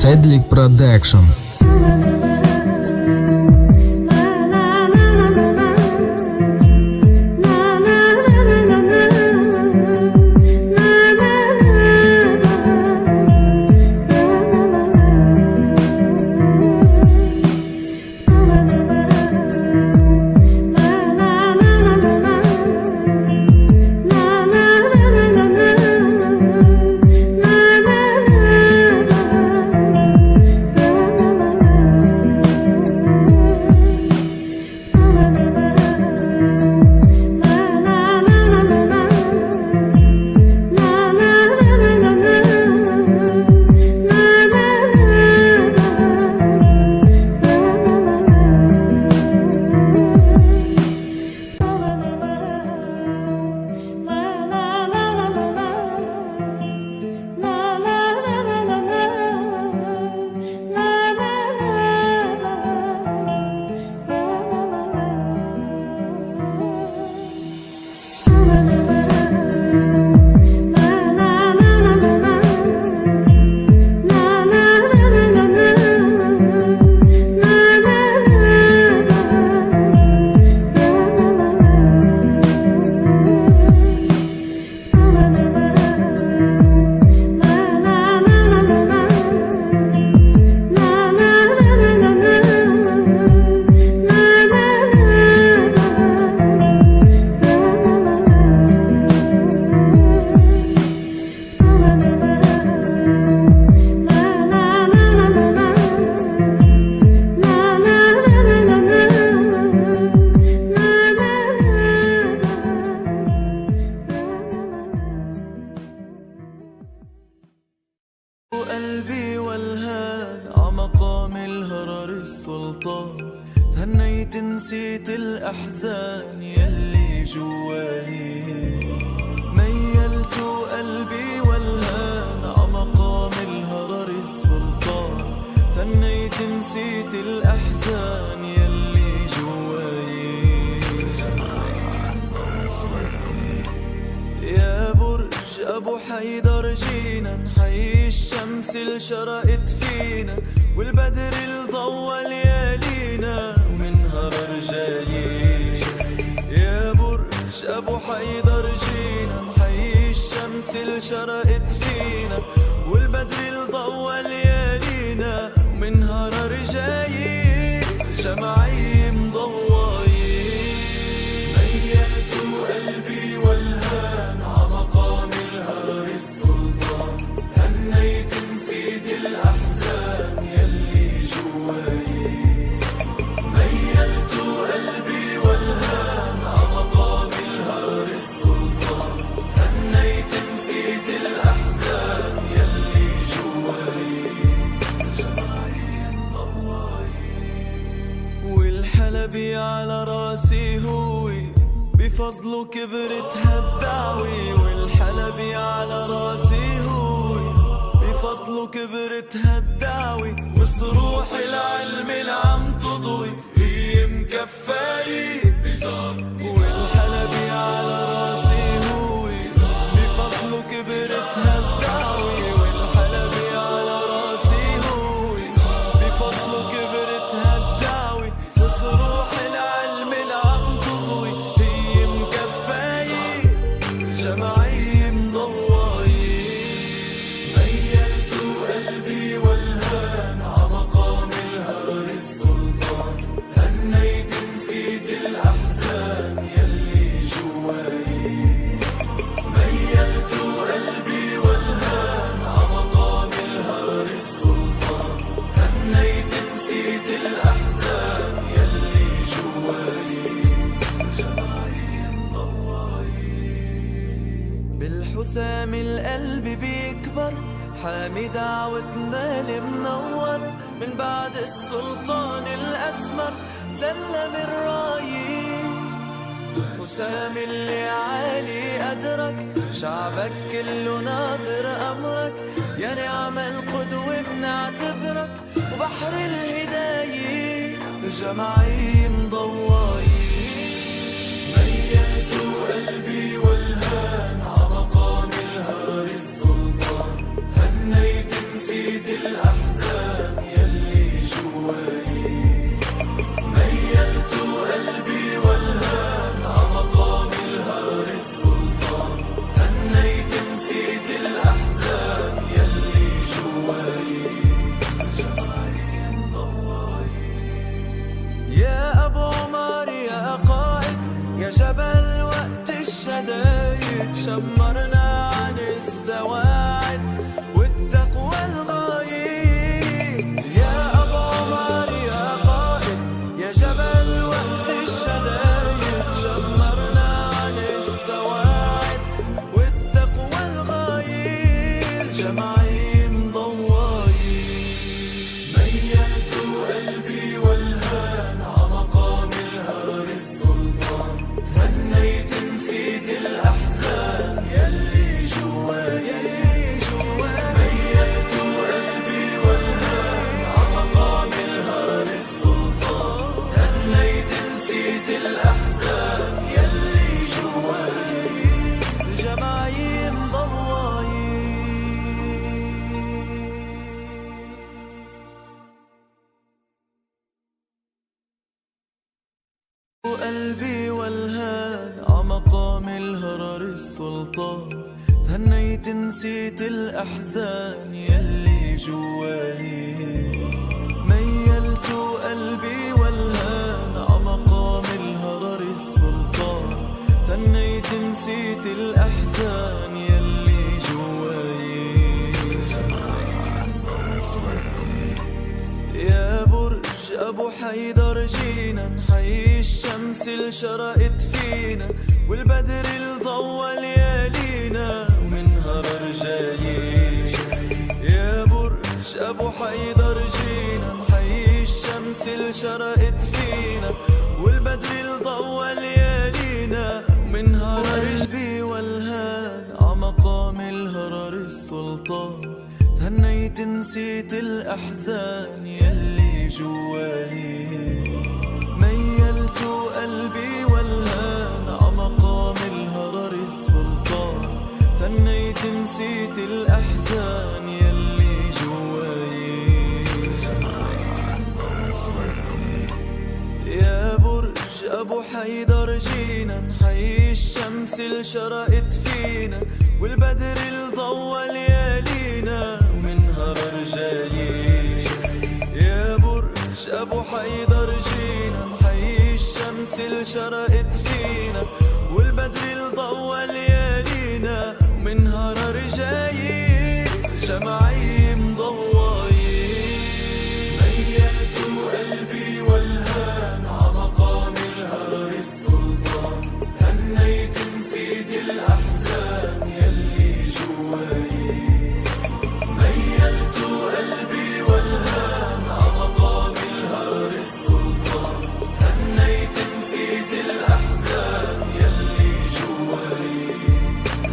Sedlik Production. قلبي والهان عمقام الهرر السلطان، تهنيت نسيت الأحزان يلي جواي. ميلت قلبي والهان عمقام الهرر السلطان، تهنيت نسيت الأحزان يلي جواي. يا برج أبو حيدر جينا نحيي الشمس اللي شرقت فينا، والبدر اللي ضوى ليالينا ومنها رجالي. يا برج أبو حيدر جينا نحيي الشمس اللي شرقت فينا، والبدر اللي ضوى ليالينا ومنها رجالي. جمعي مضواي ميلت قلبي والهان عمقام الهرر السلطان، هنيت نسيت الأحزان يلي جواي. ميلت قلبي والهان عمقام الهرر السلطان، هنيت نسيت الأحزان يلي جواي. جمعي مضواي والحلبي على راسي هوي، بفضله كبرت هالدعوي. والحلبي على راسي هوي، بفضله كبرت هالدعوي. وصروح العلم اللي عم تضوي هي مكفاي. والحلبي على راسي هوي، بفضله كبرت هالدعوي. والحلبي على راسي هوي، بفضله كبرت هالدعوي. وصروح العلم اللي عم تضوي هي مكفاي. جمعي مضواي ميلت قلبي والهان عمقام الهرر السلطان، هنيت نسيت الأحزان يلي جواي. ميلت قلبي والهان عمقام الهرر السلطان، هنيت نسيت الأحزان يلي جواي. جمعي مضواي بالحسام القلب بيكبر، حامي دعوتنا المنور. من بعد السلطان الأسمر سلم الراية. الحسام اللي عالي أدرك، شعبك كله ناطر أمرك. يا نعم القدوة بنعتبرك، وبحر الهداية جمعي مضواي. ميلت قلبي والهان عمقام الهرر السلطان، هنيت نسيت الأحزان شمرنا عن الزواعد والتقوى الغايب. يا أبو عمر يا قائد يا جبل وقت الشدايد، شمرنا عن الزواعد والتقوى الغايب. جمعين ضوايب ميلت قلبي والهان عمقام الهرر السلطان، تهنيت نسيت الأحزان يلي جواي. ميلت قلبي والهان عمقام الهرر السلطان، تهنيت نسيت الأحزان يلي جواي. الجماعين ضوايب قلبي والهان عمقام الهرر السلطان، تهنيت نسيت الأحزان يلي جواي. ميلت قلبي والهان عمقام الهرر السلطان، تهنيت نسيت الأحزان يلي جواي. يا برج أبو حيدر جينا نحيي الشمس اللي شرقت فينا والبدر اللي ضوى ليالينا ومنها رجايين. يا برج أبو حيدر جينا نحيي الشمس اللي شرقت فينا والبدر اللي ضوى ليالينا ومنها رجبي والهان عمقام الهرر السلطان، تهنيت نسيت الأحزان يلي جواي. ميلت قلبي والهان عمقام الهرر السلطان، تهنيت نسيت الأحزان يلي جواي. يا برج أبو حيدر جينا نحيي الشمس اللي شرقت فينا والبدر اللي ضوى ليالينا ومنها رجايين. يا برج أبو حيدر جينا نحيي الشمس اللي شرقت فينا والبدر اللي ضوى ليالينا ومنها رجايين. جمعين ضوايب ميلت قلبي والهان عمقام الهرر السلطان، تهنيت نسيت الأحزان يلي جواي. ميلت قلبي والهان عمقام الهرر السلطان، تهنيت نسيت الأحزان يلي جواي.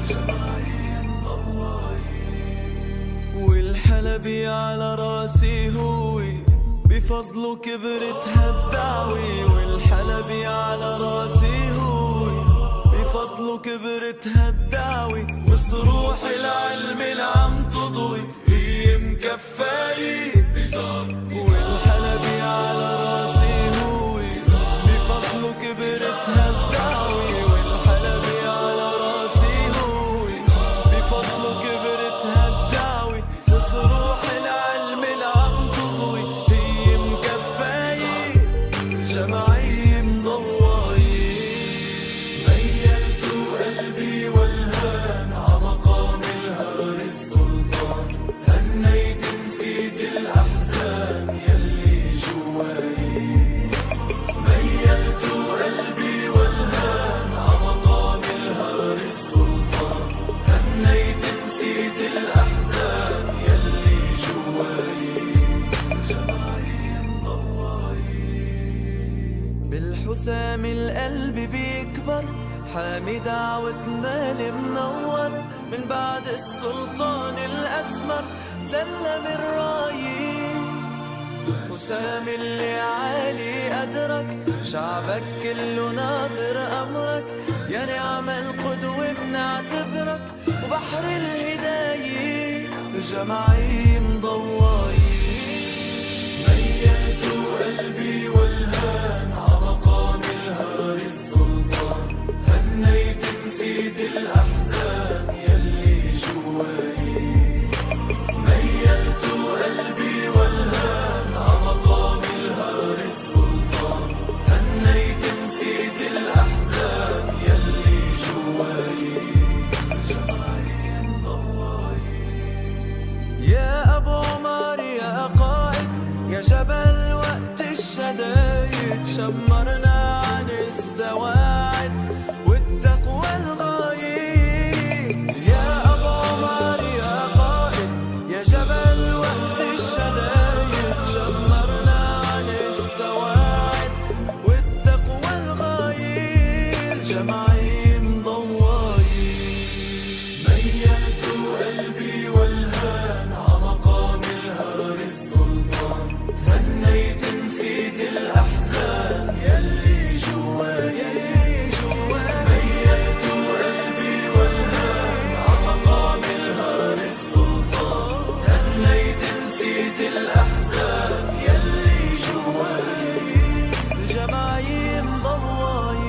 جمعين ضوايب والحلبي على راسي هوي بفضله كبرت هالدعوي. والحلبي على راسي هوي بفضله كبرت هالدعوي، وصروح العلم اللي عم تضوي هي مكفاي. والحلبي على راسي هوي بفضله كبرت هالدعوي. والحلبي على راسي هوي بفضله كبرت هالدعوي، وصروح العلم اللي عم تضوي هي مكفاي. جمعين ضوايب ميلت قلبي والهان عمقام الهرر السلطان، تهنيت نسيت الأحزان يلي جواي. ميلت قلبي والهان عمقام الهرر السلطان، تهنيت نسيت الأحزان يلي جواي. جمعين ضوايب بالحسام القلب بيكبر، حامي دعوتنا المنور من بعد السلطان الأسمر سلم الرايين. حسام اللي عالي أدرك شعبك كله ناطر أمرك، يا نعم القدوة بنعتبرك وبحر الهداية. جمعين ضوايب ميلت قلبي والهان عمقام الهرر السلطان، تهنيت نسيت الأحزان يلي جواي. ميلت قلبي والهان عمقام الهرر السلطان، تهنيت نسيت الأحزان يلي جواي. شمرنا عن السواعد والتقوى الغايب. يا أبو عمر يا قائد يا جبل وقت الشدايد، شمرنا عن السواعد والتقوى الغايب. جمعي مضواي ميلت قلبي والهان عمقام الهرر السلطان، تهنيت نسيت الأحزان يلي جواي. ميلت قلبي والهان عمقام الهرر السلطان، تهنيت نسيت الأحزان يلي جواي. الجمعي مضواي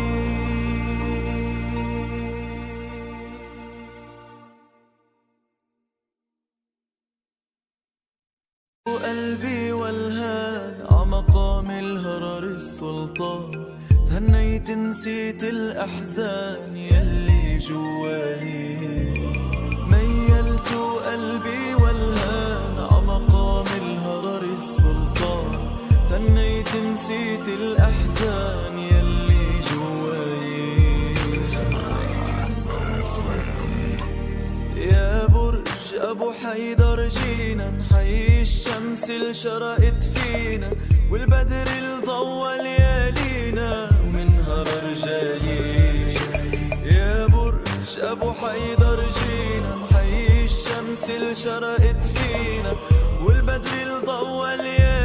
قلبي والهان عمقام الهرر السلطان، تهنيت نسيت الأحزان يلي جواي. ميلت قلبي والهان عمقام الهرر السلطان، تهنيت نسيت الأحزان يلي جواي. يا برج أبو حيدر جينا نحيي الشمس اللي شرقت فينا والبدر اللي ضوى ليالينا ومن هرر جايين. يا برج أبو حيدر جينا نحيي الشمس اللي شرقت فينا والبدر اللي ضوى ليالينا.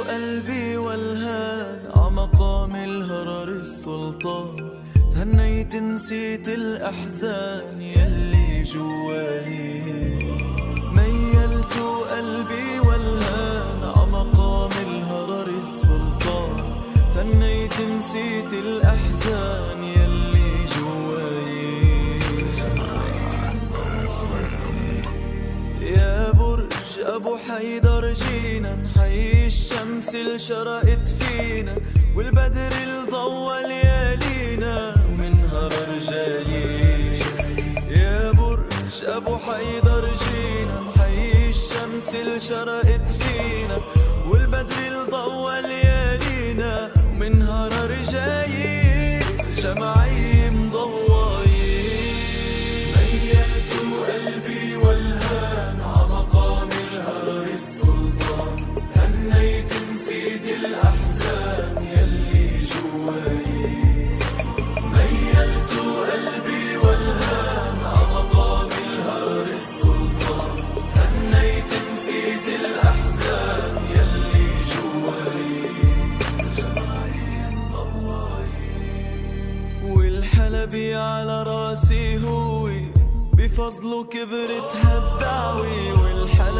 قلبي والهان عمقام الهرر السلطان، تهنيت نسيت الأحزان يلي جواي. ميلت قلبي والهان عمقام الهرر السلطان، تهنيت نسيت الأحزان يلي جواي. يا برج أبو حيدر جينا نحيي الشمس اللي شرقت فينا والبدر اللي ضوى ليالينا ومن هرر جايين. يا برج أبو حيدر جينا نحيي الشمس اللي شرقت فينا والبدر اللي ضوى ليالينا ومن هرر جايين. جمعي مضواي ميلت قلبي والهان عمقام الهرر السلطان، تهنيت نسيت الأحزان يلي جواي. ميلت قلبي والهان عمقام الهرر السلطان، تهنيت نسيت الأحزان يلي جواي. جمعي مضواي والحلبي على راسي هوي، بفضله كبرت هالدعوي. والحلبي